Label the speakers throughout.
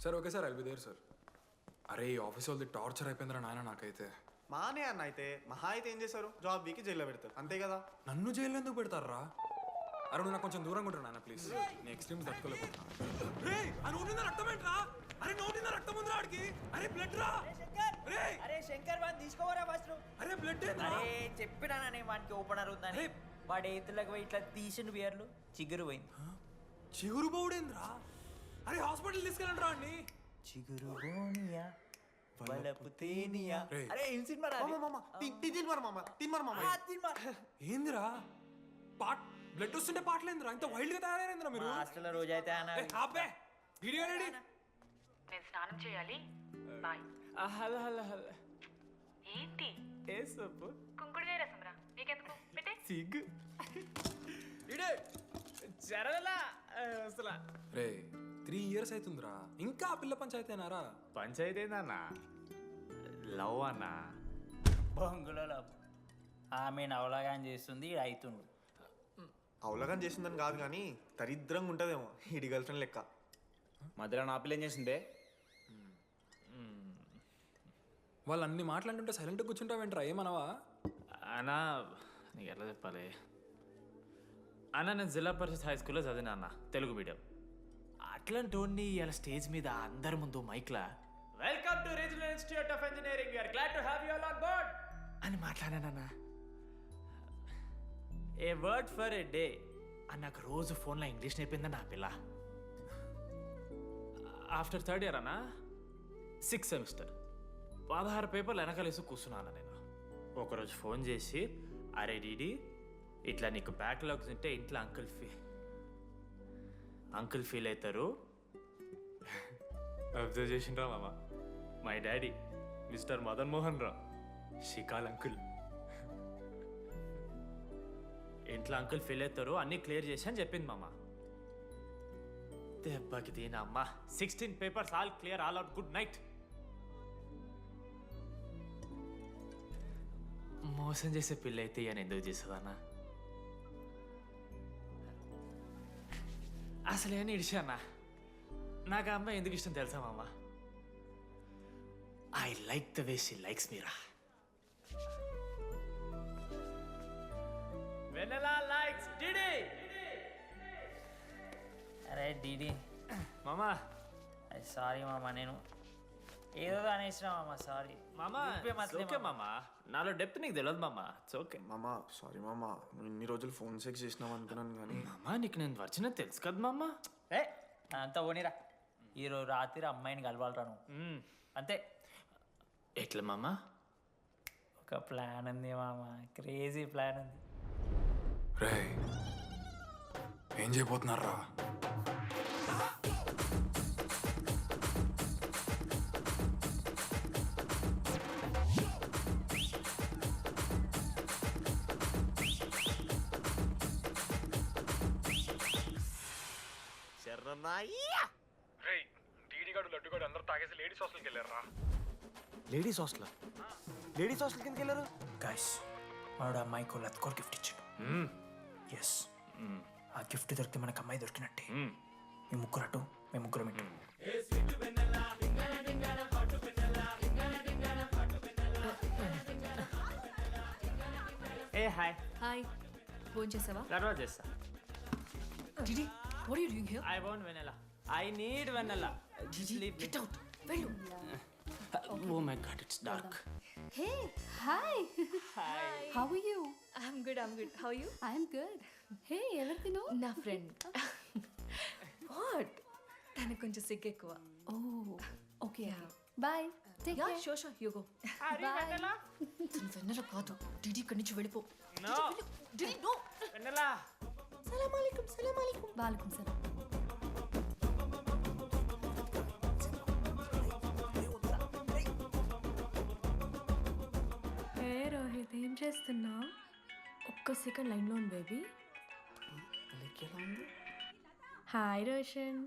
Speaker 1: Sir okay sir I'll be there sir. అరే ఈ office వాళ్ళది టార్చర్ అయిపోయిందిరా నాయన నాకైతే.
Speaker 2: మానే అన్న అయితే మహా అయితే ఏం చేశారు, జాబ్ వీకి జైల్లో పెడతారు అంతే కదా.
Speaker 1: నన్ను జైల్లో ఎందుకు పెడతారా? అరే నువ్వు నాకు కొంచెం దూరంగా ఉంటారు నాన్న ప్లీజ్. నేను ఎక్స్ట్రీమ్స్ తట్టుకోలేకపోతున్నా. రే ఆ నోటిందా రక్తం ఏంట్రా? అరే నోటిందా రక్తం ఉందిరా ఆడికి. అరే బ్లడ్ రా. రే
Speaker 3: అరే శంకర్ వాడిని తీసుకోవరా ఫస్ట్.
Speaker 1: అరే బ్లడ్ ఏంట్రా?
Speaker 3: అరే చెప్పినాననే వానికి ఓపెనర్ ఉందని. వాడి ఎత్తులకు పోయి ఇట్లా తీసిన బియర్లు చిగురు పోయింది.
Speaker 1: చిగురు బౌడేంద్రా? అరే హాస్పిటల్ తీసుకెళ్ళండి రా అండి.
Speaker 3: చిగురు బోనియా వలపు తేనియా.
Speaker 1: రేయ్.
Speaker 3: అరే ఏం సినిమా రా
Speaker 2: మామ మామ తిన్మరు మామ తిన్మరు మామ.
Speaker 1: ఏందిరా పాట్ బ్లడ్ వస్తుంటే పాటలేందిరా? ఇంత వైల్డ్ గా తయారైందిరా మీరు.
Speaker 3: హాస్టల్లో రోజు అయితే
Speaker 1: అబ్బే వీడియో రెడీ.
Speaker 4: నేను స్నానం చేయాలి బాయ్.
Speaker 3: హలో హలో హలో
Speaker 4: ఏంటి
Speaker 3: ఏ సొప్పు
Speaker 4: కుంకుడుగాయ రసం రా, నీకెందుకు పెట్టే.
Speaker 3: సిగ్గు ఇడే జరగలా అసలు.
Speaker 1: రే 3 years అవుతుందిరా ఇంకా ఆ పిల్ల పంచాయతీనారా?
Speaker 5: పంచాయతీ ఏందన్నా? లవ్ అన్నా.
Speaker 3: బొంగులో లవ్. ఆమె నవలాగాని చేస్తుంది ఇది అవుతుండు.
Speaker 2: అవలగం చేసిందని కాదు కానీ దరిద్రంగా ఉంటుందేమో ఇడి గర్ల్ ఫ్రెండ్ లెక్క.
Speaker 5: మధ్యలో నా పిల్ల ఏం చేసిందే?
Speaker 1: వాళ్ళు అన్ని మాట్లాడుతుంటే సైలెంట్గా కూర్చుంటావేంట్రా? ఏమనవా?
Speaker 5: అన్నా నీకు ఎట్లా చెప్పాలి అన్న, నేను జిల్లా పరిషత్ హై స్కూల్లో చదివినా అన్న, తెలుగు మీడియం. అట్లాంటి ఇలా స్టేజ్ మీద అందరి ముందు మైక్లా welcome to regional institute of engineering, we are glad to have you all on board అని మాట్లాడానన్నా. A word for a day అని నాకు రోజు ఫోన్లో ఇంగ్లీష్ నేర్పిందన్న ఆ పిల్ల. ఆఫ్టర్ 3rd year అన్నా 6th semester 16 పేపర్లు వెనకాలేసి కూర్చున్నాను నేను. ఒకరోజు ఫోన్ చేసి, అరే డీడీ ఇట్లా నీకు బ్యాక్లాగ్స్ ఉంటే ఇంట్లో అంకుల్ ఫీల్ అవుతారు. అబ్జర్వ్ చేసిండ్రా మామ, my daddy mister Madan Mohan రా, షికాల్ అంకుల్. ఇంట్లో అంకుల్ ఫీల్ అవుతారు, అన్నీ క్లియర్ చేసి అని చెప్పింది మామ. దెబ్బకి దీని అమ్మ 16 papers all clear, all out, good night. మోసం చేసే పిల్ల అయితే అని ఎందుకు చేస్తుందన్నా? అసలు ఏమని ఇడిచానా? నాకు ఆ అమ్మాయి ఎందుకు ఇష్టం తెలుసా మామ? I like the way she likes Meera. Vennela likes Didi.
Speaker 3: అరే డీడీ
Speaker 5: మామా
Speaker 3: సారీ మామ, నేను ఏదో అనేసిన మామ, సారీ
Speaker 5: మామా ఓకే మామా, నాలో డెప్త్ నీకు తెలియదు మామా, ఇట్స్ ఓకే.
Speaker 2: మామ సారీ మామ, నువ్వు ఇన్ని రోజులు ఫోన్ సెక్స్ చేసినావు అనుకున్నాను కానీ.
Speaker 5: మామా నీకు నేను వచ్చిన తెలుసు కదా మామా.
Speaker 3: ఏ అంతా పోనీరా, ఈరోజు రాత్రి అమ్మాయిని కలవాలరా నువ్వు అంతే.
Speaker 5: ఎట్లా మామా?
Speaker 3: ఒక ప్లాన్ ఉంది మామ, క్రేజీ ప్లాన్ ఉంది.
Speaker 1: రే ఏం చేయబోతున్నారా? లడ్డుగాడు అందరూ తాగేసి లేడీస్ హాస్టల్కి వెళ్ళారా?
Speaker 2: Ladies hostel? లేడీస్ హాస్టల్ కిందకి వెళ్ళారు
Speaker 6: గైస్, వాడు అమ్మాయికి లత్కోర్ గిఫ్ట్ ఇచ్చాడు. ఎస్, ఆ గిఫ్ట్ దొరికితే మనకు అమ్మాయి దొరికినట్టే. మీ ముగ్గురు అటు, మేము ముగ్గురం ఇటు.
Speaker 5: ఏ హాయ్.
Speaker 7: హాయ్, ఫోన్ చేసావా?
Speaker 5: తర్వాత చేస్తా.
Speaker 7: Didi, what are you doing here?
Speaker 5: I want Vennela, I need Vennela.
Speaker 7: Didi, get out. వెళ్ళు.
Speaker 5: Oh my god, it's dark.
Speaker 7: Hey, hi.
Speaker 5: Hi.
Speaker 7: How are you?
Speaker 8: I'm good. How are you?
Speaker 7: I'm good. Hey, ఎవరిదిను?
Speaker 8: నా friend. What? తనకు కొంచెం సిగ్గు ఎక్కువ.
Speaker 7: Oh, okay. Bye. Take
Speaker 8: యా
Speaker 7: care.
Speaker 8: Sure you go.
Speaker 5: Vennela
Speaker 8: తను వెన్నెల కాదు. డిడి ఇక్కడి నుంచి వెళ్ళిపో.
Speaker 5: No
Speaker 8: DD no.
Speaker 5: వెనెలా.
Speaker 8: సలాం అలైకుం. సలాం అలైకుం.
Speaker 7: వాలేకుం సలాం.
Speaker 9: హే రోహిత్, ఏం చేస్తున్నా? ఒక్క సెకండ్ లైన్లో ఉంది బేబీ. హాయ్ రోషన్,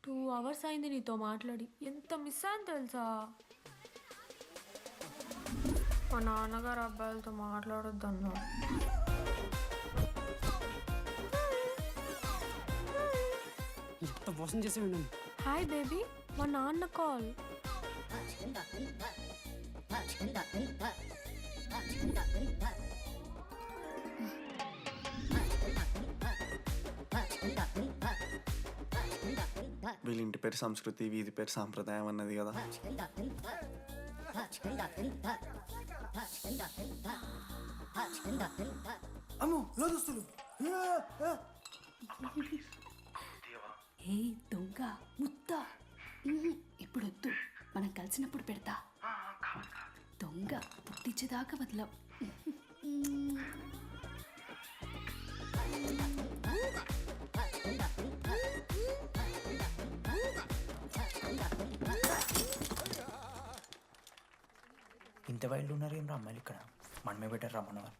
Speaker 9: 2 hours అయింది నీతో మాట్లాడి. ఎంత మిస్ అయ్యాను తెలుసా? మా నాన్నగారు అబ్బాయిలతో మాట్లాడొద్దన్నా.
Speaker 10: ఎంత మోసం చేసి
Speaker 9: హాయ్ బేబీ. మా నాన్న కాల్.
Speaker 2: వీళ్ళ ఇంటి పేరు సంస్కృతి, వీధి పేరు సాంప్రదాయం అన్నది కదా.
Speaker 7: హే దొంగ ముత్త, ఇప్పుడు వద్దు, మనం కలిసినప్పుడు పెడతా. దొంగ పుట్టించేదాకా వదలం.
Speaker 6: ఇంత వైల్డ్ ఉన్నారు ఏం రా అమ్మాయిలు ఇక్కడ. మనమే బెటర్ రా మనవారు.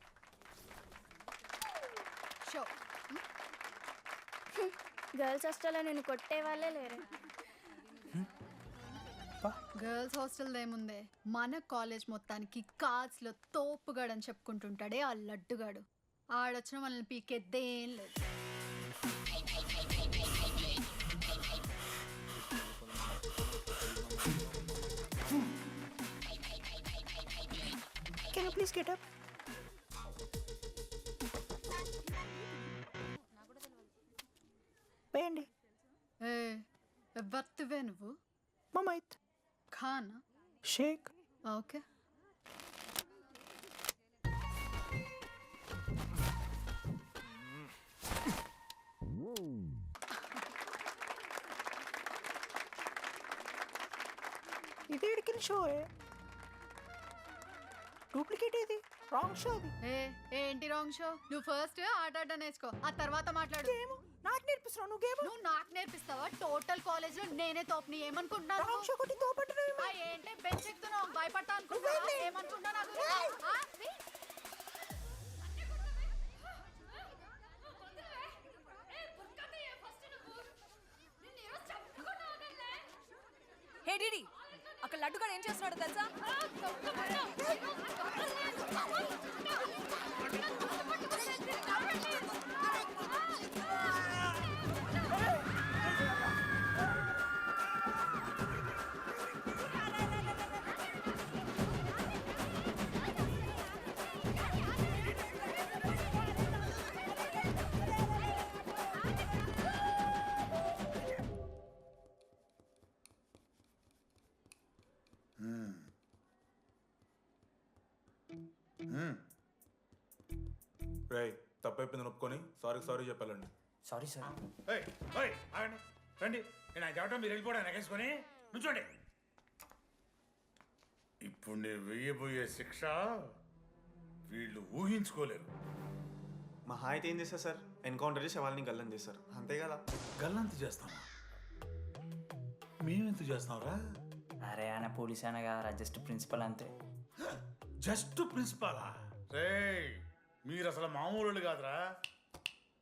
Speaker 10: గర్ల్స్ హాస్టల్లో నేను కొట్టే వాళ్ళే లేరు.
Speaker 8: గర్ల్స్ హాస్టల్ ఏముందే, మన కాలేజ్ మొత్తానికి కార్డ్స్ లో తోపుగాడని చెప్పుకుంటుంటాడే ఆ లడ్డుగాడు. ఆడొచ్చిన మనల్ని పీకెద్దేం లేదు.
Speaker 6: Can you please get up? వేయండి.
Speaker 8: ఏ ఎవరివే నువ్వు?
Speaker 6: మమైత్
Speaker 8: ఖానా?
Speaker 6: షేక్.
Speaker 8: ఓకే.
Speaker 6: ఇది ఎడికిన షో డూప్లికేట్ ఇది రాంగ్ షో అది.
Speaker 8: ఏంటి రాంగ్ షో? నువ్వు ఫస్ట్ ఆట ఆట నేర్చుకో, ఆ తర్వాత మాట్లాడు.
Speaker 6: నాకు నేర్పిస్తున్నావు నువ్వు గేమ్.
Speaker 8: నువ్వు నాకు నేర్పిస్తావా? టోటల్ కాలేజ్ లో నేనే తోపుని ఏమనుకుంటున్నావు?
Speaker 6: రాంగ్ షో కొట్టి తోపట్టున్నావు.
Speaker 8: ఏంటి బెంచ్ ఎక్కుతున్నావు? భయపడతా అనుకుంటున్నావా? ఏమనుకుంటున్నా నాకు?
Speaker 10: హే డిడి, అక్కడ లడ్డుగాడు ఏం చేస్తున్నాడో తెలుసా?
Speaker 1: రేయ్, తప్పైపోయిందని ఒప్పుకొని సారీ చెప్పాలండి.
Speaker 6: Sorry sir.
Speaker 11: రండి, నేను చెప్పడం మీరు వెళ్ళిపోవడానికి ఎగేసుకొని నుంచోండి. ఇప్పుడు నేను వెయ్యబోయే శిక్ష వీళ్ళు ఊహించుకోలేరు.
Speaker 2: మహా అయితే ఏం చేస్తారు సార్? ఎన్కౌంటర్ చేసి వాళ్ళని గల్లం చేస్తారు, అంతే కదా.
Speaker 11: గల్లంత చేస్తామా? మేమెంత చేస్తాంరా?
Speaker 3: అరే ఆయన పోలీస్ అయినా కదా, జస్ట్ ప్రిన్సిపల్ అంతే.
Speaker 11: జస్ట్ ప్రిన్సిపాలా? రే మీరు అసలు మామూలు కాదురా.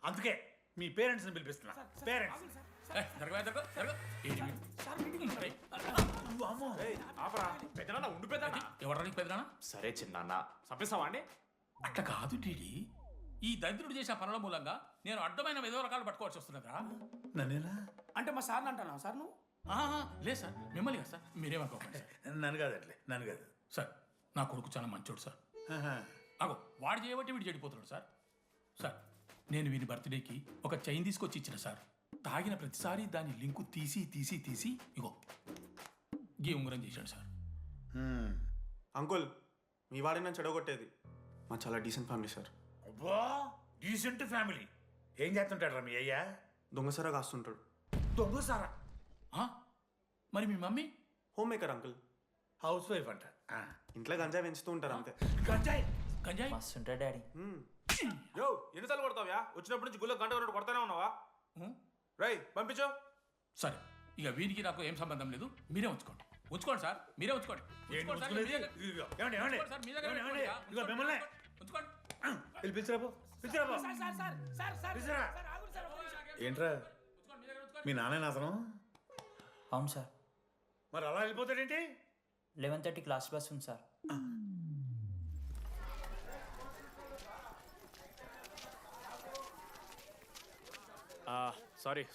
Speaker 11: అందుకే మీ పేరెంట్స్ని పిలిపిస్తున్నా. పేరెంట్స్
Speaker 5: ఎవరికి పెద్దనా? సరే చిన్న చంపేస్తావా అండి?
Speaker 11: అట్లా కాదు డీడీ,
Speaker 5: ఈ దరిద్రుడు చేసిన పనుల మూలంగా నేను అడ్డమైన ఏదో రకాలు పట్టుకోవాల్సి వస్తున్నదా?
Speaker 11: నన్నేనా?
Speaker 5: అంటే మా సార్ని అంటున్నావు సార్ నువ్వు? లేదు సార్, మిమ్మల్ని కదా సార్, మీరేమనుకోకండి సార్.
Speaker 11: నన్ను కాదు అట్లే, నన్ను కాదు
Speaker 5: సార్. నా కొడుకు చాలా మంచోడు సార్. అగో వాడు చేయబట్టి వీడు చెడిపోతున్నాడు సార్. సార్ నేను వీని బర్త్డేకి ఒక చైన్ తీసుకొచ్చి ఇచ్చిన సార్. తాగిన ప్రతిసారి దాని లింకు తీసి ఇగో గీ ఉంగరం చేశాడు సార్.
Speaker 2: అంకుల్, మీ వాడిని నన్ను చెడగొట్టేది. మా చాలా డీసెంట్ ఫ్యామిలీ సార్.
Speaker 11: అబ్బా డీసెంట్ ఫ్యామిలీ. ఏం చేస్తుంటాడు రా మీ అయ్యా?
Speaker 2: దొంగసరా కాస్తుంటాడు.
Speaker 11: దొంగసారా?
Speaker 5: మరి మీ mummy?
Speaker 2: Home maker uncle.
Speaker 11: Housewife అంట.
Speaker 2: ఇంట్లో గంజాయి పెంచుతూ ఉంటారు అంతే.
Speaker 11: గంజాయి
Speaker 3: గంజాయి మస్తు ఉంటాడు డాడీ.
Speaker 1: యో, ఎన్నిసార్లు కొడతావ్యా? వచ్చినప్పటి నుంచి గుళ్ళో గంట కొట్టు కొడతానే ఉన్నావా? రై పంపించు.
Speaker 5: సరే ఇక వీరికి నాకు ఏం సంబంధం లేదు, మీరే ఉంచుకోండి. ఉంచుకోండి సార్, మీరే ఉంచుకోండి.
Speaker 11: ఏంట్రా మీ నాన్న అతను?
Speaker 3: అవును సార్.
Speaker 11: మరి అలా వెళ్ళిపోతాడేంటి?
Speaker 3: 11:30 క్లాస్ బస్ ఉంది సార్.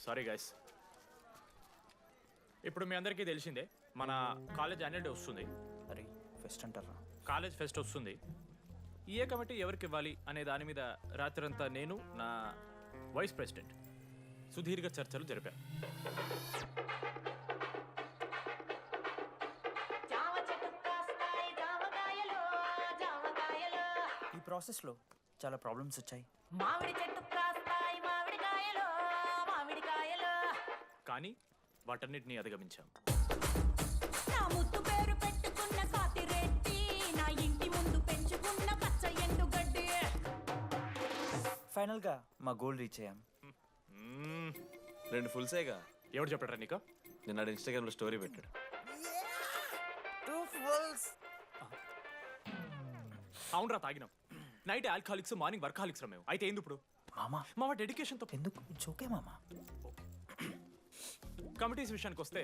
Speaker 5: Sorry guys. ఇప్పుడు మీ అందరికీ తెలిసిందే మన కాలేజ్ యాన్యువల్ డే వస్తుంది.
Speaker 3: అరే ఫెస్ట్ అంటారా?
Speaker 5: కాలేజ్ ఫెస్ట్ వస్తుంది. ఏ కమిటీ ఎవరికి ఇవ్వాలి అనే దాని మీద రాత్రంతా నేను నా వైస్ ప్రెసిడెంట్ సుదీర్ఘ చర్చలు జరిపాను.
Speaker 3: ఈ ప్రాసెస్లో చాలా ప్రాబ్లమ్స్ వచ్చాయి.
Speaker 10: మామిడి చెట్టు కాస్తాయి మామిడికాయలు మామిడికాయలు.
Speaker 5: కానీ వాటన్నిటిని అధిగమించాం.
Speaker 10: నా ముద్దు పేరు పెట్టుకున్న కాతిరెట్టి, నా ఇంటి ముందు పెంచుకున్న పచ్చ ఎండుగడ్డి.
Speaker 3: ఫైనల్గా మా గోల్ రీచ్ అయ్యాం.
Speaker 1: 2 ఫుల్సేగా.
Speaker 5: ఎవరు చెప్పారా నీకు?
Speaker 1: నిన్న ఇన్స్టాగ్రామ్లో స్టోరీ పెట్టాడు.
Speaker 3: 2 ఫుల్స్.
Speaker 5: అవునరా తాగినాం. నైట్ ఆల్కహాలిక్స్, మార్నింగ్ వర్కాలిక్స్ రా మేము. అయితే ఏంది ఇప్పుడు?
Speaker 3: మామ
Speaker 5: డెడికేషన్తో
Speaker 3: ఎందుకు చోకే మామ.
Speaker 5: కమిటీస్ విషయానికి వస్తే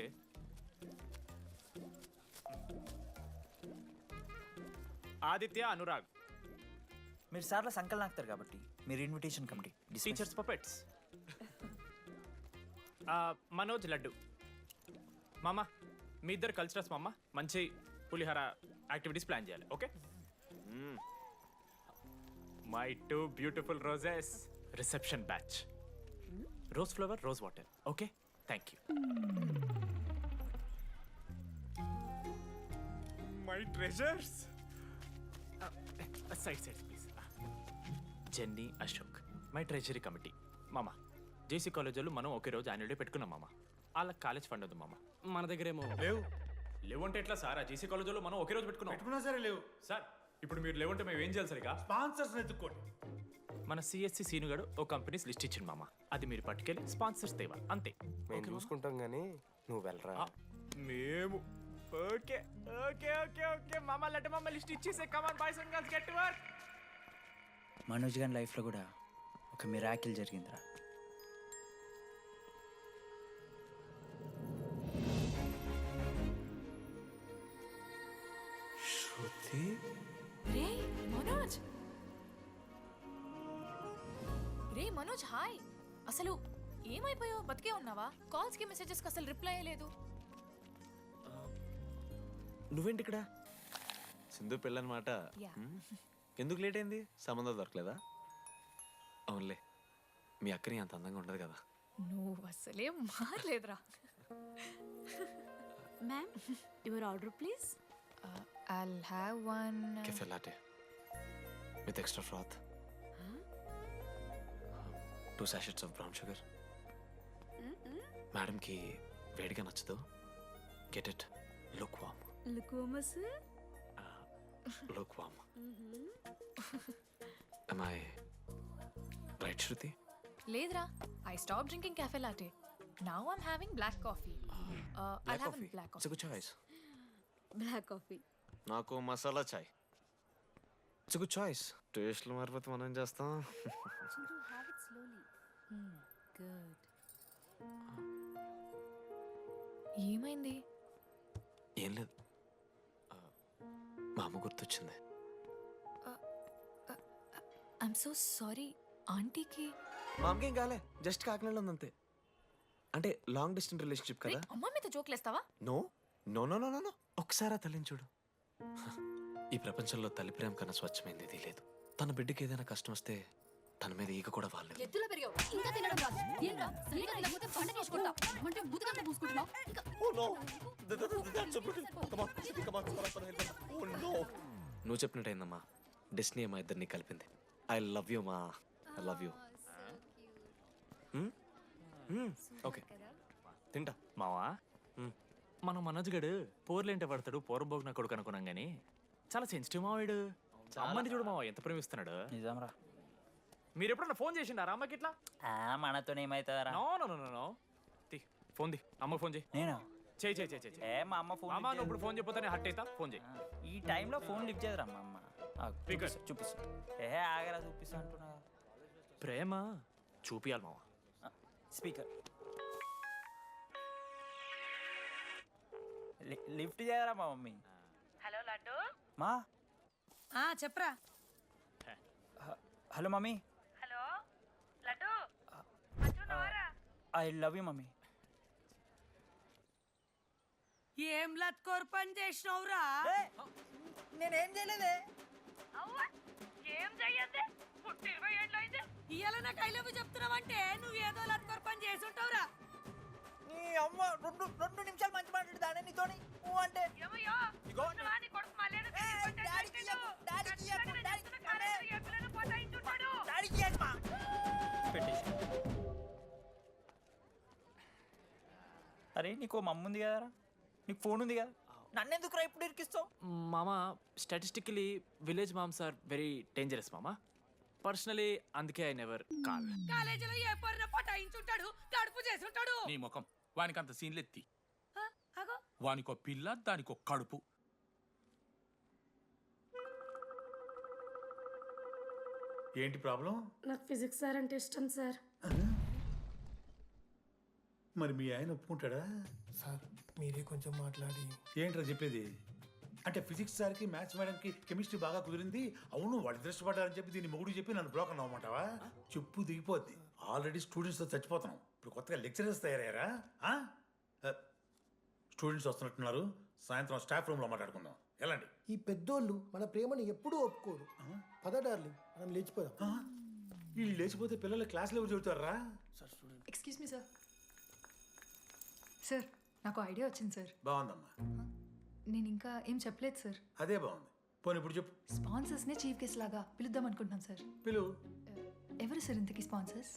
Speaker 5: ఆదిత్య, అనురాగ్
Speaker 3: మీరు సార్ల సంకల్ నాకుతారు కాబట్టి మీరు invitation committee.
Speaker 5: Teachers puppets. Manoj, laddu. మామ మీ ఇద్దరు కల్చరల్స్ మామ. మంచి పులిహార యాక్టివిటీస్ ప్లాన్ చేయాలి. Okay? My 2 beautiful roses reception batch. Rose flower, rose water. Okay, thank you. My treasures. Side please. Jenny, Ashok my treasury committee. మామ జేసీ కాలేజ్ వాళ్ళు మనం ఒకే రోజు యాన్యువల్ డే పెట్టుకున్నాం మామ. వాళ్ళకి కాలేజ్ ఫండ్ ఉంది మామ. మన దగ్గర ఏమో లేవు అంటే ఎట్లా సార్? ఆ జేసీ కాలేజ్ వాళ్ళు మనం ఒకే రోజు పెట్టుకున్నా
Speaker 11: సరే లేవు
Speaker 5: సార్. ఇప్పుడు మీరు లేవంటే మేము ఏం చేయాలి సరిగా?
Speaker 11: స్పాన్సర్స్ ఎత్తుక్కోండి.
Speaker 5: మన సిఎస్సి సీనుగాడు ఓ కంపెనీస్ లిస్ట్ ఇచ్చింది మామ. అది మీరు పట్టుకెళ్ళి స్పాన్సర్స్ తేవాలి అంతే.
Speaker 1: మేము చూసుకుంటాం కానీ నువ్వు వెళ్ళరా.
Speaker 5: మేము ఓకే ఓకే ఓకే ఓకే మామ. లడ్డు మామ లిస్ట్ ఇచ్చేసే. Come on boys and girls, get to work.
Speaker 3: Manoj గారి లైఫ్లో కూడా ఒక మిరాకిల్ జరిగిందిరా.
Speaker 1: శృతి.
Speaker 10: రే మనోజ్, రే మనోజ్, హాయ్. అసలు ఏమైపోయావు? బతికే ఉన్నావా? కాల్స్ కి మెసేజెస్ కి అసలు రిప్లై అయ్యలేదు.
Speaker 1: నువ్వేంటి ఇక్కడ? సింధు పెళ్ళనమాట. ఎందుకు లేట్ అయింది? సంబంధం దొరకలేదా? అవునులే, మీ అక్కని అంత అందంగా ఉండదు కదా.
Speaker 10: నువ్వు అసలే మారలేదురా.
Speaker 7: Ma'am your order please.
Speaker 10: I'll have one.
Speaker 1: Cafe latte with extra froth. 2 sachets of brown sugar. Madam కి వేడిగా నచ్చదు. Get it lukewarm.
Speaker 7: లుకోమస్.
Speaker 1: Lukewarm. Am I right, Shruti?
Speaker 10: లేదురా, I stopped drinking cafe latte. Now I'm having black coffee. I'll have a black
Speaker 1: It's a
Speaker 10: coffee.
Speaker 1: good choice.
Speaker 7: Black coffee.
Speaker 1: నాకు మసాలా చాయ్. It's good choice. టేస్ట్లు మారిపోతే మనం ఏం చేస్తాం?
Speaker 7: Chintu have it slowly. Good.
Speaker 10: ఏమైంది?
Speaker 1: ఏం లేదు, మా అమ్మ గుర్తొచ్చింది.
Speaker 10: I'm so sorry. ఆంటీకి
Speaker 1: మా అమ్మకి ఏం కాలే, జస్ట్ కాకినాడలో ఉందంతే. అంటే లాంగ్ డిస్టెన్స్ రిలేషన్షిప్ కదా.
Speaker 10: అమ్మ మీద జోక్లేస్తావా?
Speaker 1: No no no no no no. ఒకసారి ఆ తల్లిని చూడు. ఈ ప్రపంచంలో తల్లి ప్రేమ కన్నా స్వచ్ఛమైంది ఇది లేదు. తన బిడ్డకి ఏదైనా కష్టం వస్తే తన మీద ఈగ కూడా వాళ్ళు.
Speaker 7: ఎత్తులో పెరిగావు ఇంకా తినడం రాదు. ఏంట్రా సరిగా తినకపోతే పంట చేసుకుంటా అంటే బుద్ధకంటే పూసుకుంటున్నావు.
Speaker 1: నువ్వు చెప్పినట్టయిందమ్మా. డెస్టినీ మా ఇద్దరిని కలిపింది. ఐ లవ్ యూ మా. I love you. ఓకే తింటా.
Speaker 5: మావా మనం మనోజ్ గడు పోర్లేంటే పడతాడు, పోరబోగు నా కొడుకు అనుకున్నాం కానీ చాలా సెన్సిటివ్ మావాడు. అమ్మని చూడు మావా ఎంత ప్రేమిస్తున్నాడు.
Speaker 3: నిజంరా.
Speaker 5: మీరు ఎప్పుడన్నా ఫోన్ చేసిండారా అమ్మకి ఇట్లా?
Speaker 3: మనతో ఏమవుతుందరా?
Speaker 5: No no no no. Phone ది, అమ్మకి ఫోన్ చేయి.
Speaker 3: నేనా?
Speaker 5: చేయి చేయి చేయి.
Speaker 3: ఏ మా అమ్మ ఫోన్.
Speaker 5: అమ్మ నువ్వు ఇప్పుడు ఫోన్ చెప్పితే హట్ అవుతా. ఫోన్ చేయి.
Speaker 3: ఈ టైంలో ఫోన్ లిఫ్ట్ చేయదురా మా అమ్మ.
Speaker 5: Speaker.
Speaker 3: చూపిస్తా. ఆగరా చూపిస్తా అంటున్నా.
Speaker 5: ప్రేమ చూపియాలి మావా.
Speaker 3: స్పీకర్ లిఫ్ట్ చేయరా మా మమ్మీ.
Speaker 4: హలో లడ్డు.
Speaker 3: మా
Speaker 10: చెప్పరా.
Speaker 3: Hello mummy.
Speaker 4: హలో లడ్డు. మంచున్నావారా?
Speaker 3: I love you mummy.
Speaker 10: ఏం లత్కోర్ పని చేసినవురా?
Speaker 3: నేనేం చేయలేదే.
Speaker 4: ఏం చెయ్యద్దే పుట్టి 20 ఏళ్ళు అయింది.
Speaker 10: ఇయ్యాల నాకు ఐ లవ్ యూ చెప్తున్నావంటే నువ్వు ఏదో లత్కోర్ పని చేసి ఉంటావురా.
Speaker 3: నీ అమ్మ రెండు నిమిషాలు మంచి మాట్లాడుతానే నీతోని నువ్వు అంటే
Speaker 4: ఏమయ్యో
Speaker 3: ఇగో
Speaker 4: వాని కొడుకు మళ్ళీ పోతాయించుంటాడు.
Speaker 3: అరే నీకు మమ్మ ఉంది కదరా, నీకు ఫోన్ ఉంది కదా, నన్నెందుకురా ఇప్పుడు ఇరికిస్తావు?
Speaker 5: మామా statistically village moms are very dangerous మామా. పర్సనలీ అందుకే ఐ నెవర్ కాల్.
Speaker 10: కాలేజీలో ఏ పొరిన పటాయించుంటాడు, కడుపు చేసి ఉంటాడు.
Speaker 11: నీ ముఖం వానికి అంత సీన్లెత్తి.
Speaker 10: అగో
Speaker 11: వానికో పిల్ల దానికో కడుపు. ఏంటి ప్రాబ్లం?
Speaker 9: నాకు ఫిజిక్స్ సార్ అంటే ఇష్టం సార్.
Speaker 11: మరి మీ ఆయన ఒప్పుకుంటాడా?
Speaker 6: సార్ మీరే కొంచెం మాట్లాడి.
Speaker 11: ఏంట్రా చెప్పేది? అంటే ఫిజిక్స్ సార్కి మ్యాథ్స్ మేడంకి కెమిస్ట్రీ బాగా కుదిరింది, అవును వాళ్ళు ఇష్టపడ్డారని చెప్పి దీన్ని మొగుడు చెప్పి నన్ను బ్లాక్ అన్నమాటవా? చెప్పు దిగిపోద్ది. ఆల్రెడీ స్టూడెంట్స్తో చచ్చిపోతున్నాం, ఇప్పుడు కొత్తగా లెక్చరర్స్ తయారయ్యారా? స్టూడెంట్స్ వస్తున్నట్టున్నారు, సాయంత్రం స్టాఫ్ రూమ్లో మాట్లాడుకుందాం. వెళ్ళండి.
Speaker 6: ఈ పెద్దోళ్ళు మన ప్రేమను ఎప్పుడూ ఒప్పుకోరు. పద డార్లింగ్, మనం లేచిపోదాం.
Speaker 11: వీళ్ళు లేచిపోతే పిల్లలు క్లాస్లో ఎవరు చెబుతారా?
Speaker 8: Excuse me sir. సార్ నాకు ఐడియా వచ్చింది సార్.
Speaker 11: బాగుందమ్మా,
Speaker 8: నేను ఇంకా ఏం చెప్పలేదు సార్.
Speaker 11: అదే బాగుంది. పోనీ ఇప్పుడు చెప్పు.
Speaker 8: స్పాన్సర్స్నే చీఫ్ గెస్ట్ లాగా పిలుద్దాం అనుకుంటున్నాను సార్.
Speaker 11: పిలువు.
Speaker 8: ఎవరు సార్ ఇంతకీ స్పాన్సర్స్?